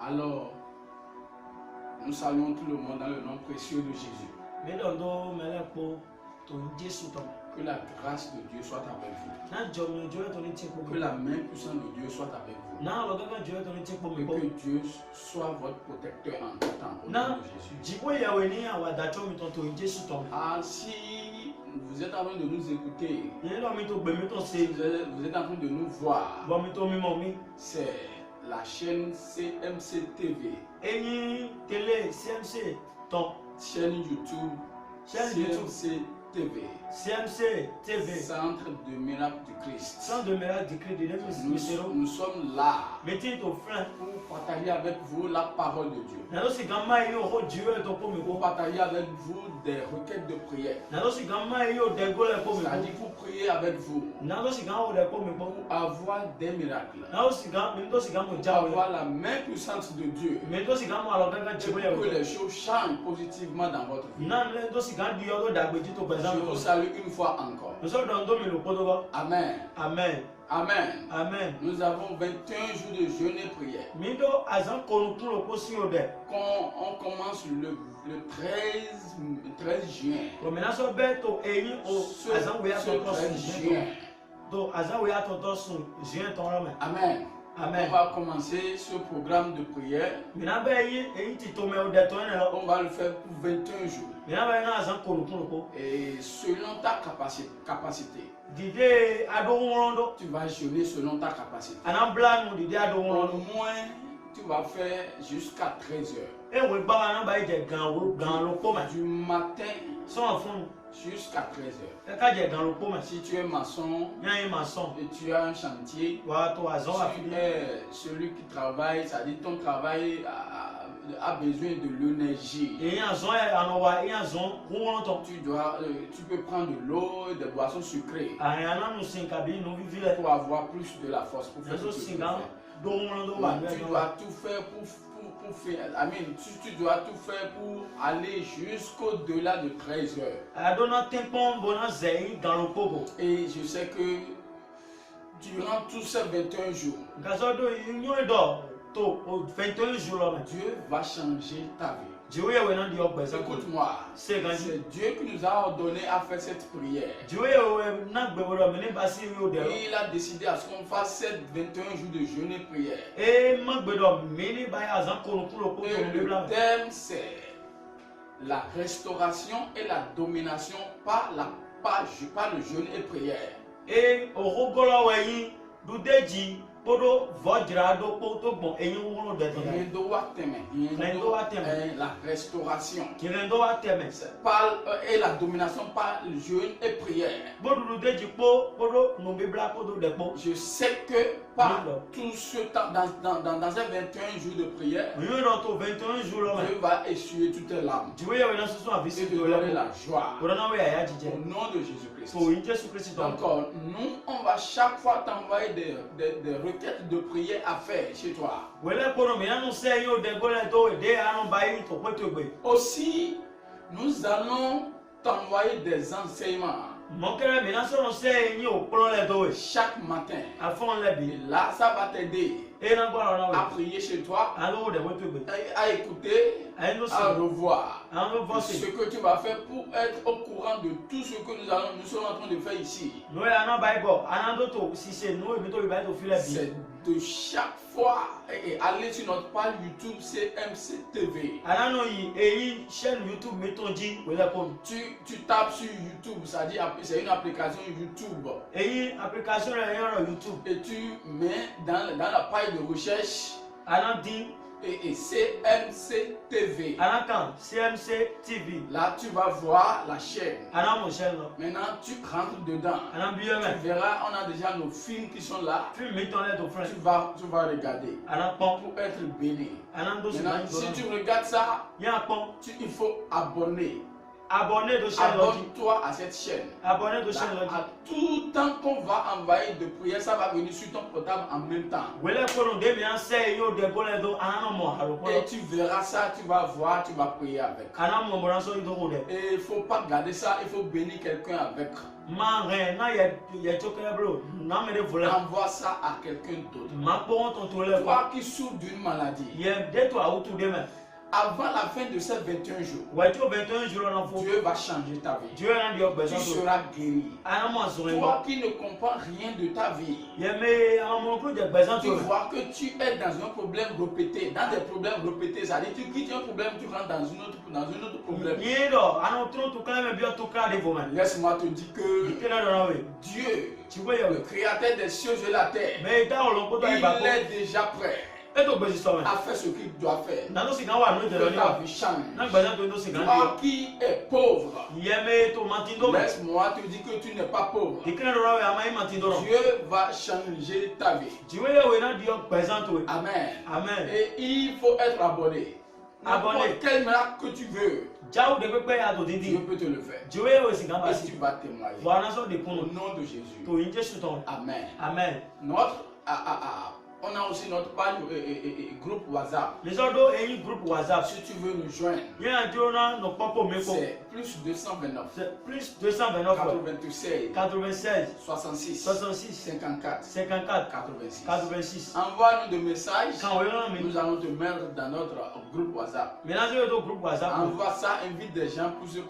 Alors, nous saluons tout le monde dans le nom précieux de Jésus. Que la grâce de Dieu soit avec vous. Que la main puissante de Dieu soit avec vous. Et que Dieu soit votre protecteur en tout temps. Au nom de Jésus. Ah, si vous êtes en train de nous écouter, vous êtes en train de nous voir, c'est la chaîne CMC TV. Chaîne YouTube CMC TV. CMC TV. Centre de miracle du Christ. Centre de miracle du Christ. Nous sommes là pour partager avec vous la parole de Dieu. Pour partager avec vous des requêtes de prière. C'est-à-dire pour prier avec vous. Pour avoir des miracles. Pour avoir la main puissante de Dieu. Pour que les choses changent positivement dans votre vie. Je vous salue une fois encore. Amen. Amen. Amen. Amen. Nous avons 21 jours de jeûne et prière. Quand on commence le 13 juin. Amen. Amen. On va commencer ce programme de prière. On va le faire pour 21 jours. Et selon ta capacité, tu vas jeûner selon ta capacité. Au moins, tu vas faire jusqu'à 13 heures. Du matin jusqu'à 13 heures. Si tu es maçon et tu as un chantier, tu es celui qui travaille, ça dit ton travail a besoin de l'énergie. Tu peux prendre de l'eau et des boissons sucrées pour avoir plus de la force pour faire ce que tu dois tout faire pour faire. Amen. Tu dois tout faire pour aller jusqu'au-delà de 13 heures. Et je sais que durant tous ces 21 jours, Dieu va changer ta vie. Écoute-moi, c'est Dieu qui nous a ordonné à faire cette prière. Et il a décidé à ce qu'on fasse cette 21 jours de jeûne et prière. Et le thème c'est la restauration et la domination par le jeûne et prière. Et la restauration et la domination par le jeûne et prière. Je sais que par tout ce temps, dans ces 21 jours de prière, Dieu va essuyer toutes tes larmes et te donner la joie au nom de Jésus-Christ. Donc nous, on va chaque fois t'envoyer des requêtes de prière à faire chez toi. Aussi, nous allons t'envoyer des enseignements chaque matin. Et là, ça va t'aider à prier chez toi, à écouter, à revoir ce que tu vas faire pour être au courant de tout ce que nous sommes en train de faire ici. C'est de chaque fois aller sur notre page YouTube CMC TV. Tu tapes sur YouTube, c'est une application YouTube. Et tu mets dans la page de recherche et CMC TV. CMC TV. Là, tu vas voir la chaîne. Maintenant, tu rentres dedans. Tu verras, on a déjà nos films qui sont là. Tu vas regarder pour être béni. Maintenant, si tu regardes ça, il faut abonner. Abonne-toi à cette chaîne. À tout temps qu'on va envoyer de prières, ça va venir sur ton portable en même temps. Et tu verras ça, tu vas voir, tu vas prier avec. Et il ne faut pas garder ça, il faut bénir quelqu'un avec. Envoie ça à quelqu'un d'autre. Toi qui souffres d'une maladie. Avant la fin de ces 21 jours, Dieu va changer ta vie. Tu seras guéri. Toi qui ne comprends rien de ta vie, tu vois que tu es dans un problème répété. Dans des problèmes répétés, ça dit tu quittes un problème, tu rentres dans un autre problème. Laisse-moi te dire que Dieu, le créateur des cieux et la terre, il est déjà prêt à faire ce qu'il doit faire. Que ta vie change. Toi qui es pauvre, laisse-moi te dire que tu n'es pas pauvre. Dieu va changer ta vie. Amen. Et il faut être abonné. Quel miracle que tu veux, Dieu peut te le faire. Et tu vas témoigner. Au nom de Jésus. Amen. On a aussi notre page groupe WhatsApp. Si tu veux nous joindre, c'est plus 229. 96 66 54 86. Envoie-nous des messages. Nous allons te mettre dans notre groupe WhatsApp. Envoie ça, invite des gens pour ce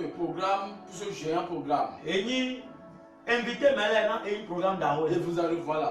programme, pour ce géant programme. Et vous allez voir là.